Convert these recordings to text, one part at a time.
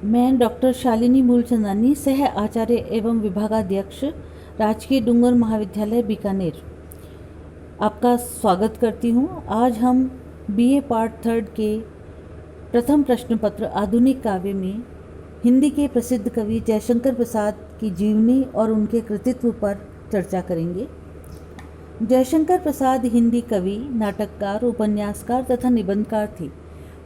मैं डॉक्टर शालिनी मूलचंदानी, सह आचार्य एवं विभागाध्यक्ष, राजकीय डूंगर महाविद्यालय बीकानेर, आपका स्वागत करती हूँ। आज हम बीए पार्ट 3 के प्रथम प्रश्न पत्र आधुनिक काव्य में हिंदी के प्रसिद्ध कवि जयशंकर प्रसाद की जीवनी और उनके कृतित्व पर चर्चा करेंगे। जयशंकर प्रसाद हिंदी कवि, नाटककार, उपन्यासकार तथा निबंधकार थे।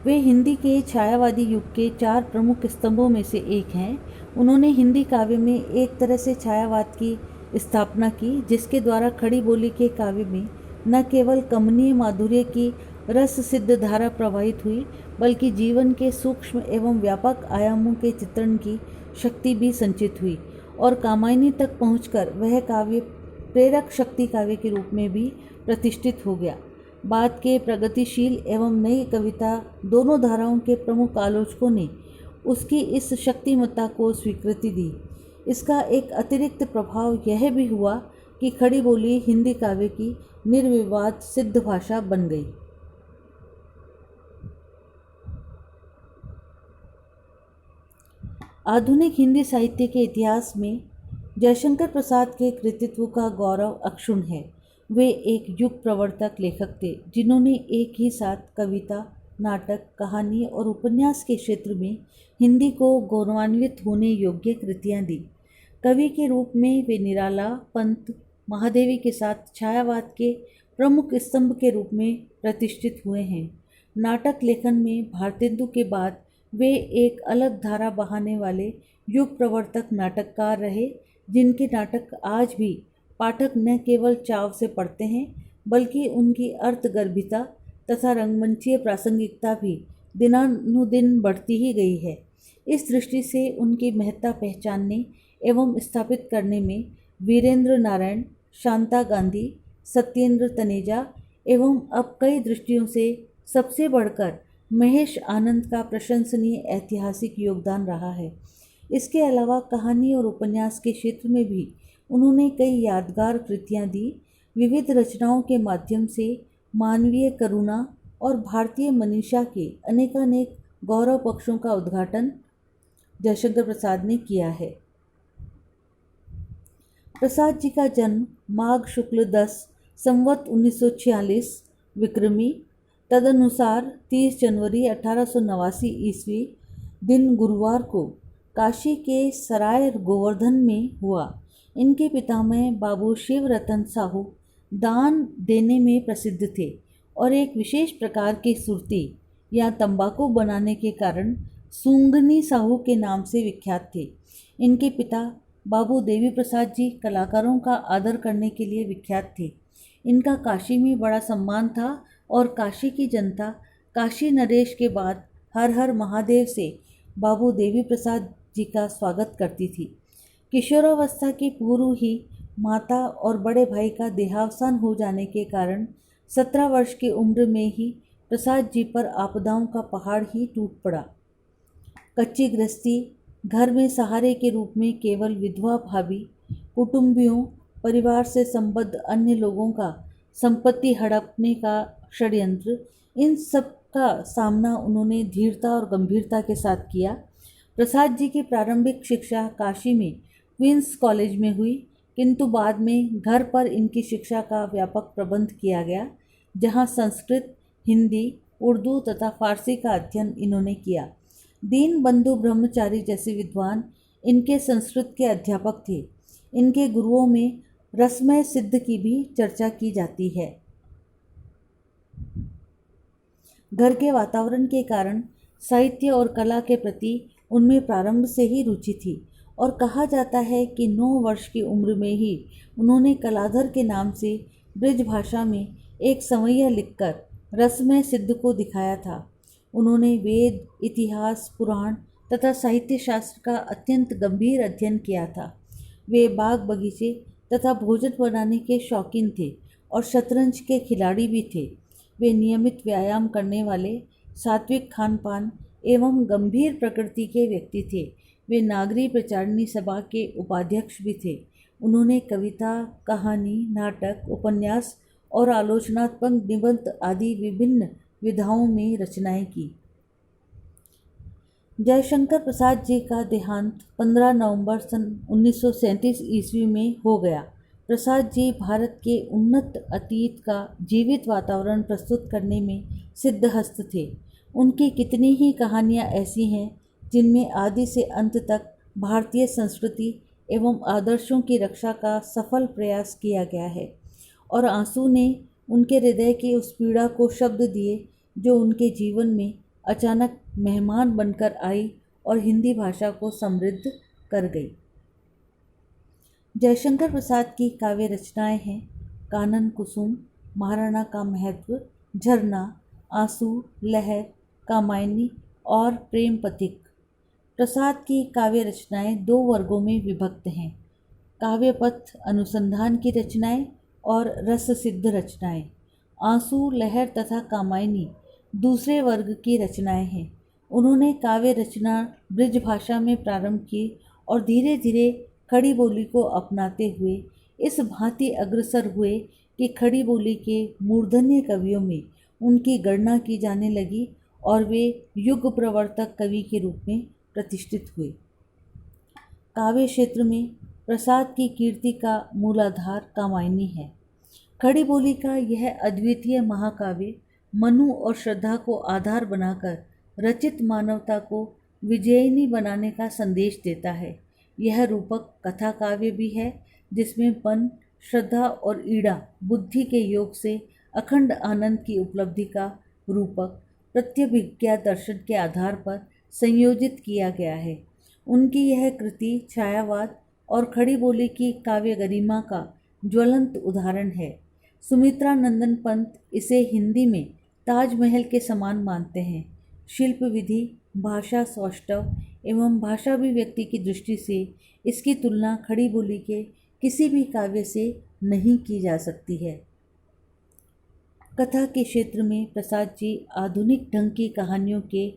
वे हिंदी के छायावादी युग के 4 प्रमुख स्तंभों में से एक हैं। उन्होंने हिंदी काव्य में एक तरह से छायावाद की स्थापना की, जिसके द्वारा खड़ी बोली के काव्य में न केवल कमनीय माधुर्य की रस सिद्ध धारा प्रवाहित हुई, बल्कि जीवन के सूक्ष्म एवं व्यापक आयामों के चित्रण की शक्ति भी संचित हुई और कामायनी तक पहुंचकर वह काव्य प्रेरक शक्ति काव्य के रूप में भी प्रतिष्ठित हो गया। बाद के प्रगतिशील एवं नई कविता दोनों धाराओं के प्रमुख आलोचकों ने उसकी इस शक्तिमत्ता को स्वीकृति दी। इसका एक अतिरिक्त प्रभाव यह भी हुआ कि खड़ी बोली हिंदी काव्य की निर्विवाद सिद्ध भाषा बन गई। आधुनिक हिंदी साहित्य के इतिहास में जयशंकर प्रसाद के कृतित्व का गौरव अक्षुण्ण है। वे एक युग प्रवर्तक लेखक थे, जिन्होंने एक ही साथ कविता, नाटक, कहानी और उपन्यास के क्षेत्र में हिंदी को गौरवान्वित होने योग्य कृतियाँ दी। कवि के रूप में वे निराला, पंत, महादेवी के साथ छायावाद के प्रमुख स्तंभ के रूप में प्रतिष्ठित हुए हैं। नाटक लेखन में भारतेंदु के बाद वे एक अलग धारा बहाने वाले युग प्रवर्तक नाटककार रहे, जिनके नाटक आज भी पाठक न केवल चाव से पढ़ते हैं, बल्कि उनकी अर्थगर्भिता तथा रंगमंचीय प्रासंगिकता भी दिनानुदिन बढ़ती ही गई है। इस दृष्टि से उनकी महत्ता पहचानने एवं स्थापित करने में वीरेंद्र नारायण, शांता गांधी, सत्येंद्र तनेजा एवं अब कई दृष्टियों से सबसे बढ़कर महेश आनंद का प्रशंसनीय ऐतिहासिक योगदान रहा है। इसके अलावा कहानी और उपन्यास के क्षेत्र में भी उन्होंने कई यादगार कृतियाँ दी। विविध रचनाओं के माध्यम से मानवीय करुणा और भारतीय मनीषा के अनेकानेक गौरव पक्षों का उद्घाटन जयशंकर प्रसाद ने किया है। प्रसाद जी का जन्म माघ शुक्ल 10 संवत 1946 विक्रमी तदनुसार 30 जनवरी 1889 ईस्वी दिन गुरुवार को काशी के सराय गोवर्धन में हुआ। इनके पितामह बाबू शिव रतन साहू दान देने में प्रसिद्ध थे और एक विशेष प्रकार की सुरती या तंबाकू बनाने के कारण सूंगनी साहू के नाम से विख्यात थे। इनके पिता बाबू देवी प्रसाद जी कलाकारों का आदर करने के लिए विख्यात थे। इनका काशी में बड़ा सम्मान था और काशी की जनता काशी नरेश के बाद हर हर महादेव से बाबू देवी प्रसाद जी का स्वागत करती थी। किशोरावस्था के पूर्व ही माता और बड़े भाई का देहावसान हो जाने के कारण 17 वर्ष की उम्र में ही प्रसाद जी पर आपदाओं का पहाड़ ही टूट पड़ा। कच्ची गृहस्थी, घर में सहारे के रूप में केवल विधवा भाभी, कुटुंबियों, परिवार से संबद्ध अन्य लोगों का संपत्ति हड़पने का षड्यंत्र, इन सब का सामना उन्होंने धीरता और गंभीरता के साथ किया। प्रसाद जी की प्रारंभिक शिक्षा काशी में क्वींस कॉलेज में हुई, किंतु बाद में घर पर इनकी शिक्षा का व्यापक प्रबंध किया गया, जहां संस्कृत, हिंदी, उर्दू तथा फारसी का अध्ययन इन्होंने किया। दीन बंधु ब्रह्मचारी जैसे विद्वान इनके संस्कृत के अध्यापक थे। इनके गुरुओं में रसमय सिद्ध की भी चर्चा की जाती है। घर के वातावरण के कारण साहित्य और कला के प्रति उनमें प्रारंभ से ही रुचि थी और कहा जाता है कि 9 वर्ष की उम्र में ही उन्होंने कलाधर के नाम से ब्रज भाषा में एक संवैया लिखकर रसमय सिद्ध को दिखाया था। उन्होंने वेद, इतिहास, पुराण तथा साहित्य शास्त्र का अत्यंत गंभीर अध्ययन किया था। वे बाग बगीचे तथा भोजन बनाने के शौकीन थे और शतरंज के खिलाड़ी भी थे। वे नियमित व्यायाम करने वाले, सात्विक खान पान एवं गंभीर प्रकृति के व्यक्ति थे। वे नागरी प्रचारणी सभा के उपाध्यक्ष भी थे। उन्होंने कविता, कहानी, नाटक, उपन्यास और आलोचनात्मक निबंध आदि विभिन्न विधाओं में रचनाएं की। जयशंकर प्रसाद जी का देहांत 15 नवंबर सन 1937 ईस्वी में हो गया। प्रसाद जी भारत के उन्नत अतीत का जीवित वातावरण प्रस्तुत करने में सिद्धहस्त थे। उनकी कितनी ही कहानियाँ ऐसी हैं जिनमें आदि से अंत तक भारतीय संस्कृति एवं आदर्शों की रक्षा का सफल प्रयास किया गया है, और आंसू ने उनके हृदय की उस पीड़ा को शब्द दिए जो उनके जीवन में अचानक मेहमान बनकर आई और हिंदी भाषा को समृद्ध कर गई। जयशंकर प्रसाद की काव्य रचनाएं हैं कानन कुसुम, महाराणा का महत्व, झरना, आंसू, लहर, कामायनी और प्रेम पथिक। प्रसाद की काव्य रचनाएं दो वर्गों में विभक्त हैं, काव्यपथ अनुसंधान की रचनाएं और रस सिद्ध रचनाएं। आंसू, लहर तथा कामायनी दूसरे वर्ग की रचनाएं हैं। उन्होंने काव्य रचना ब्रज भाषा में प्रारंभ की और धीरे धीरे खड़ी बोली को अपनाते हुए इस भांति अग्रसर हुए कि खड़ी बोली के मूर्धन्य कवियों में उनकी गणना की जाने लगी और वे युग प्रवर्तक कवि के रूप में प्रतिष्ठित हुए। काव्य क्षेत्र में प्रसाद की कीर्ति का मूलाधार कामायनी है। खड़ी बोली का यह अद्वितीय महाकाव्य मनु और श्रद्धा को आधार बनाकर रचित मानवता को विजयिनी बनाने का संदेश देता है। यह रूपक कथा काव्य भी है जिसमें मन, श्रद्धा और ईड़ा बुद्धि के योग से अखंड आनंद की उपलब्धि का रूपक प्रत्यभिज्ञा दर्शन के आधार पर संयोजित किया गया है। उनकी यह कृति छायावाद और खड़ी बोली की काव्य गरिमा का ज्वलंत उदाहरण है। सुमित्रा नंदन पंत इसे हिंदी में ताजमहल के समान मानते हैं। शिल्प विधि, भाषा सौष्ठव एवं भाषा अभिव्यक्ति की दृष्टि से इसकी तुलना खड़ी बोली के किसी भी काव्य से नहीं की जा सकती है। कथा के क्षेत्र में प्रसाद जी आधुनिक ढंग की कहानियों के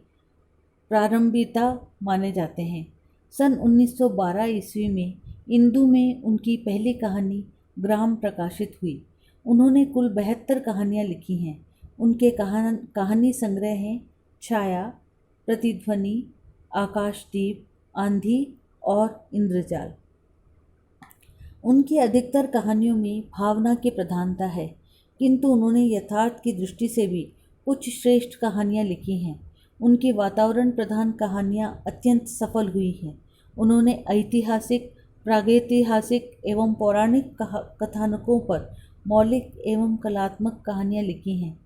प्रारंभिता माने जाते हैं। सन 1912 ईस्वी में इंदु में उनकी पहली कहानी ग्राम प्रकाशित हुई। उन्होंने कुल 72 कहानियाँ लिखी हैं। उनके कहानी संग्रह हैं छाया, प्रतिध्वनि, आकाशदीप, आंधी और इंद्रजाल। उनकी अधिकतर कहानियों में भावना की प्रधानता है, किंतु उन्होंने यथार्थ की दृष्टि से भी कुछ श्रेष्ठ कहानियाँ लिखी हैं। उनकी वातावरण प्रधान कहानियाँ अत्यंत सफल हुई हैं। उन्होंने ऐतिहासिक, प्रागैतिहासिक एवं पौराणिक कथानकों पर मौलिक एवं कलात्मक कहानियाँ लिखी हैं।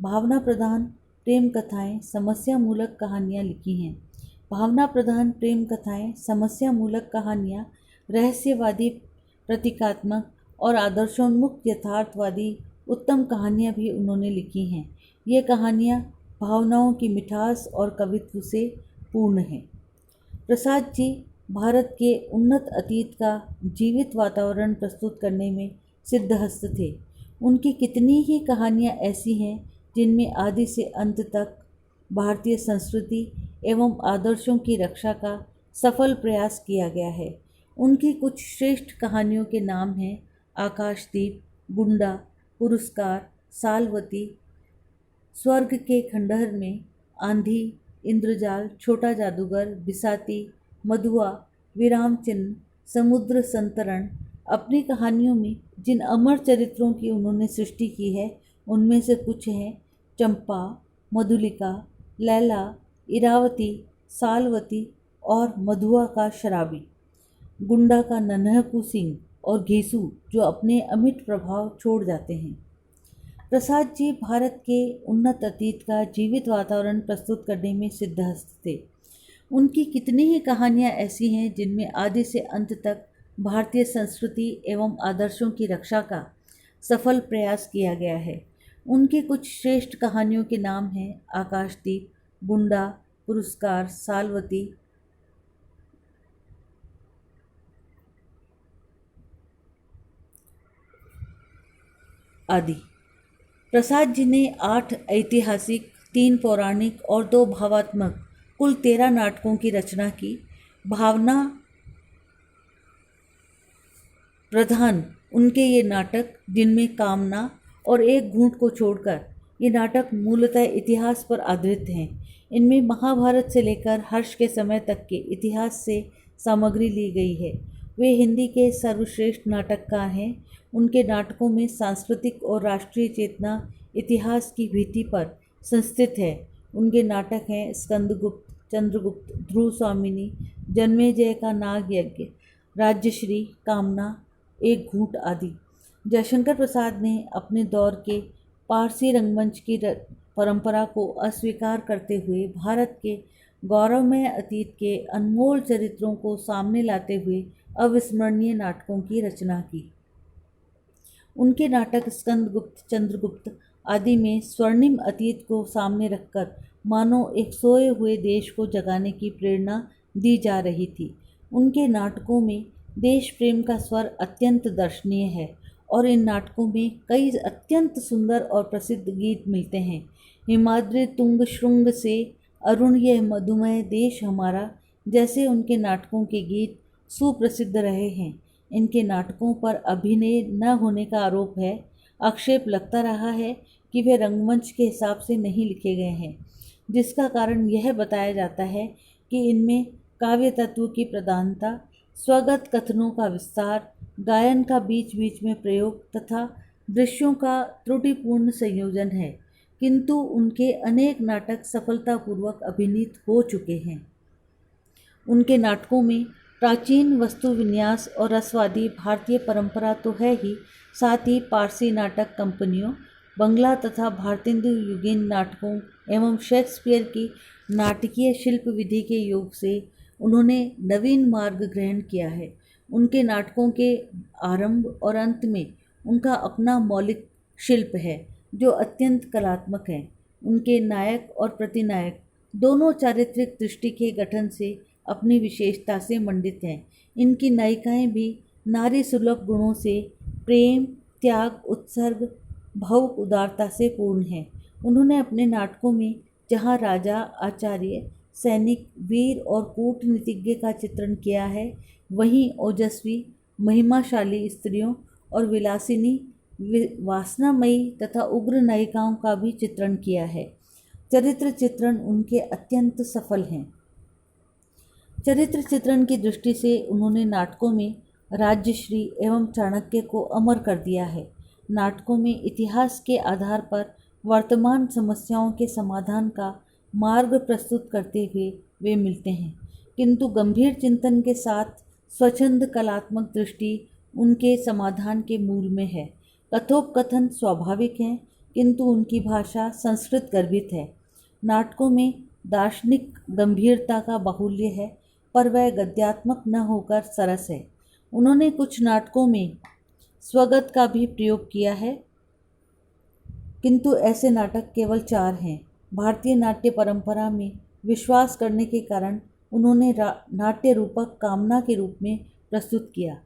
भावना प्रधान प्रेम कथाएँ, समस्या मूलक कहानियाँ लिखी हैं। भावना प्रधान प्रेम कथाएँ, समस्या मूलक कहानियाँ, रहस्यवादी, प्रतीकात्मक और आदर्शोन्मुख यथार्थवादी उत्तम कहानियाँ भी उन्होंने लिखी हैं। ये कहानियाँ भावनाओं की मिठास और कवित्व से पूर्ण हैं। प्रसाद जी भारत के उन्नत अतीत का जीवित वातावरण प्रस्तुत करने में सिद्धहस्त थे। उनकी कितनी ही कहानियाँ ऐसी हैं जिनमें आदि से अंत तक भारतीय संस्कृति एवं आदर्शों की रक्षा का सफल प्रयास किया गया है। उनकी कुछ श्रेष्ठ कहानियों के नाम हैं आकाशदीप, गुंडा, पुरस्कार, सालवती, स्वर्ग के खंडहर में, आंधी, इंद्रजाल, छोटा जादूगर, बिसाती, मधुआ, विराम चिन्ह, समुद्र संतरण। अपनी कहानियों में जिन अमर चरित्रों की उन्होंने सृष्टि की है उनमें से कुछ हैं चंपा, मधुलिका, लैला, इरावती, सालवती और मधुआ का शराबी, गुंडा का नन्हकू सिंह और घेसू जो अपने अमिट प्रभाव छोड़ जाते हैं। प्रसाद जी भारत के उन्नत अतीत का जीवित वातावरण प्रस्तुत करने में सिद्धहस्त थे। उनकी कितनी ही कहानियाँ ऐसी हैं जिनमें आदि से अंत तक भारतीय संस्कृति एवं आदर्शों की रक्षा का सफल प्रयास किया गया है। उनकी कुछ श्रेष्ठ कहानियों के नाम हैं आकाशदीप, गुंडा, पुरस्कार, सालवती, आदि। प्रसाद जी ने 8 ऐतिहासिक, 3 पौराणिक और 2 भावात्मक कुल 13 नाटकों की रचना की। भावना प्रधान उनके ये नाटक जिनमें कामना और एक घूंट को छोड़कर ये नाटक मूलतः इतिहास पर आधारित हैं। इनमें महाभारत से लेकर हर्ष के समय तक के इतिहास से सामग्री ली गई है। वे हिंदी के सर्वश्रेष्ठ नाटककार हैं। उनके नाटकों में सांस्कृतिक और राष्ट्रीय चेतना इतिहास की भित्ति पर संस्थित है। उनके नाटक हैं स्कंदगुप्त, चंद्रगुप्त, ध्रुव स्वामिनी, जन्मेजय का नाग यज्ञ, राज्यश्री, कामना, एक घूंट आदि। जयशंकर प्रसाद ने अपने दौर के पारसी रंगमंच की परंपरा को अस्वीकार करते हुए भारत के गौरवमय अतीत के अनमोल चरित्रों को सामने लाते हुए अविस्मरणीय नाटकों की रचना की। उनके नाटक स्कंदगुप्त, चंद्रगुप्त आदि में स्वर्णिम अतीत को सामने रखकर मानो एक सोए हुए देश को जगाने की प्रेरणा दी जा रही थी। उनके नाटकों में देश प्रेम का स्वर अत्यंत दर्शनीय है और इन नाटकों में कई अत्यंत सुंदर और प्रसिद्ध गीत मिलते हैं। हिमाद्रि तुंग श्रृंग से अरुण यह मधुमय देश हमारा जैसे उनके नाटकों के गीत सुप्रसिद्ध रहे हैं। इनके नाटकों पर अभिनय न होने का आरोप है। आक्षेप लगता रहा है कि वे रंगमंच के हिसाब से नहीं लिखे गए हैं, जिसका कारण यह बताया जाता है कि इनमें काव्य तत्व की प्रधानता, स्वगत कथनों का विस्तार, गायन का बीच बीच में प्रयोग तथा दृश्यों का त्रुटिपूर्ण संयोजन है। किंतु उनके अनेक नाटक सफलतापूर्वक अभिनीत हो चुके हैं। उनके नाटकों में प्राचीन वस्तु विन्यास और रसवादी भारतीय परंपरा तो है ही, साथ ही पारसी नाटक कंपनियों, बंगला तथा भारतेंदु युगीन नाटकों एवं शेक्सपियर की नाटकीय शिल्प विधि के योग से उन्होंने नवीन मार्ग ग्रहण किया है। उनके नाटकों के आरंभ और अंत में उनका अपना मौलिक शिल्प है जो अत्यंत कलात्मक है। उनके नायक और प्रतिनायक दोनों चारित्रिक दृष्टि के गठन से अपनी विशेषता से मंडित हैं। इनकी नायिकाएं भी नारी सुलभ गुणों से प्रेम, त्याग, उत्सर्ग, भावुक उदारता से पूर्ण हैं। उन्होंने अपने नाटकों में जहाँ राजा, आचार्य, सैनिक, वीर और कूटनीतिज्ञ का चित्रण किया है, वहीं ओजस्वी, महिमाशाली स्त्रियों और विलासिनी, वासनामयी तथा उग्र नायिकाओं का भी चित्रण किया है। चरित्र चित्रण उनके अत्यंत सफल हैं। चरित्र चित्रण की दृष्टि से उन्होंने नाटकों में राज्यश्री एवं चाणक्य को अमर कर दिया है। नाटकों में इतिहास के आधार पर वर्तमान समस्याओं के समाधान का मार्ग प्रस्तुत करते हुए वे मिलते हैं, किंतु गंभीर चिंतन के साथ स्वच्छंद कलात्मक दृष्टि उनके समाधान के मूल में है। कथोपकथन स्वाभाविक हैं, किंतु उनकी भाषा संस्कृत गर्भित है। नाटकों में दार्शनिक गंभीरता का बाहुल्य है, पर वह गद्यात्मक न होकर सरस है। उन्होंने कुछ नाटकों में स्वगत का भी प्रयोग किया है, किंतु ऐसे नाटक केवल 4 हैं। भारतीय नाट्य परंपरा में विश्वास करने के कारण उन्होंने नाट्य रूपक कामना के रूप में प्रस्तुत किया।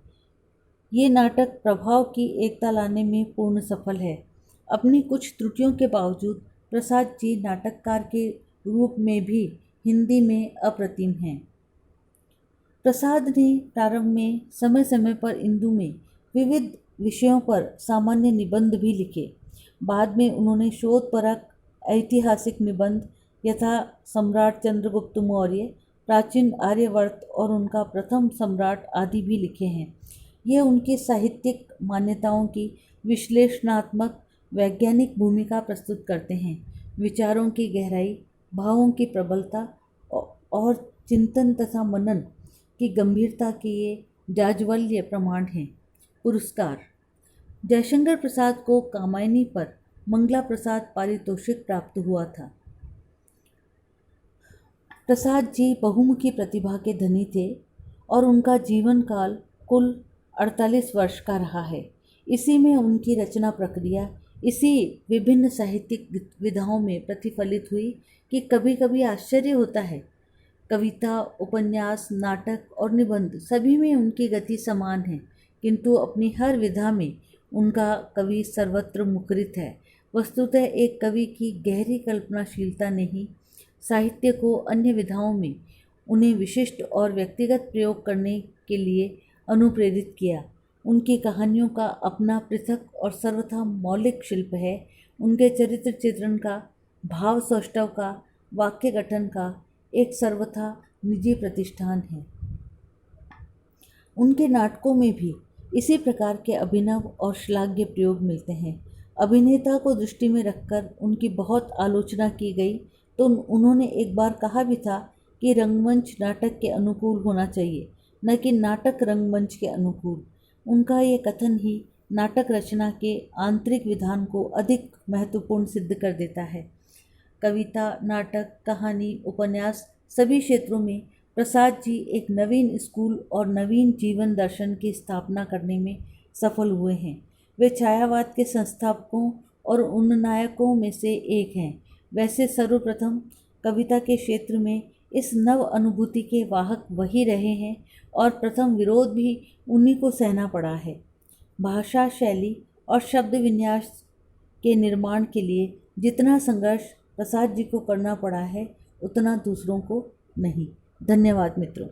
ये नाटक प्रभाव की एकता लाने में पूर्ण सफल है। अपनी कुछ त्रुटियों के बावजूद प्रसाद जी नाटककार के रूप में भी हिंदी में अप्रतिम हैं। प्रसाद ने प्रारंभ में समय समय पर हिंदू में विविध विषयों पर सामान्य निबंध भी लिखे। बाद में उन्होंने शोधपरक ऐतिहासिक निबंध यथा सम्राट चंद्रगुप्त मौर्य, प्राचीन आर्यवर्त और उनका प्रथम सम्राट आदि भी लिखे हैं। ये उनकी साहित्यिक मान्यताओं की विश्लेषणात्मक वैज्ञानिक भूमिका प्रस्तुत करते हैं। विचारों की गहराई, भावों की प्रबलता और चिंतन तथा मनन की गंभीरता के ये जाज्वल्य प्रमाण हैं। पुरस्कार: जयशंकर प्रसाद को कामायनी पर मंगला प्रसाद पारितोषिक प्राप्त हुआ था। प्रसाद जी बहुमुखी प्रतिभा के धनी थे और उनका जीवन काल कुल 48 वर्ष का रहा है। इसी में उनकी रचना प्रक्रिया इसी विभिन्न साहित्यिक विधाओं में प्रतिफलित हुई कि कभी कभी आश्चर्य होता है। कविता, उपन्यास, नाटक और निबंध सभी में उनकी गति समान है, किंतु अपनी हर विधा में उनका कवि सर्वत्र मुखरित है। वस्तुतः एक कवि की गहरी कल्पनाशीलता ने ही साहित्य को अन्य विधाओं में उन्हें विशिष्ट और व्यक्तिगत प्रयोग करने के लिए अनुप्रेरित किया। उनकी कहानियों का अपना पृथक और सर्वथा मौलिक शिल्प है। उनके चरित्र चित्रण का, भाव सौष्ठव का, वाक्य गठन का एक सर्वथा निजी प्रतिष्ठान है। उनके नाटकों में भी इसी प्रकार के अभिनव और श्लाघ्य प्रयोग मिलते हैं। अभिनेता को दृष्टि में रखकर उनकी बहुत आलोचना की गई, तो उन्होंने एक बार कहा भी था कि रंगमंच नाटक के अनुकूल होना चाहिए, न कि नाटक रंगमंच के अनुकूल। उनका ये कथन ही नाटक रचना के आंतरिक विधान को अधिक महत्वपूर्ण सिद्ध कर देता है। कविता, नाटक, कहानी, उपन्यास सभी क्षेत्रों में प्रसाद जी एक नवीन स्कूल और नवीन जीवन दर्शन की स्थापना करने में सफल हुए हैं। वे छायावाद के संस्थापकों और उन्नायकों में से एक हैं। वैसे सर्वप्रथम कविता के क्षेत्र में इस नव अनुभूति के वाहक वही रहे हैं और प्रथम विरोध भी उन्हीं को सहना पड़ा है। भाषा शैली और शब्द विन्यास के निर्माण के लिए जितना संघर्ष प्रसाद जी को करना पड़ा है, उतना दूसरों को नहीं। धन्यवाद मित्रों।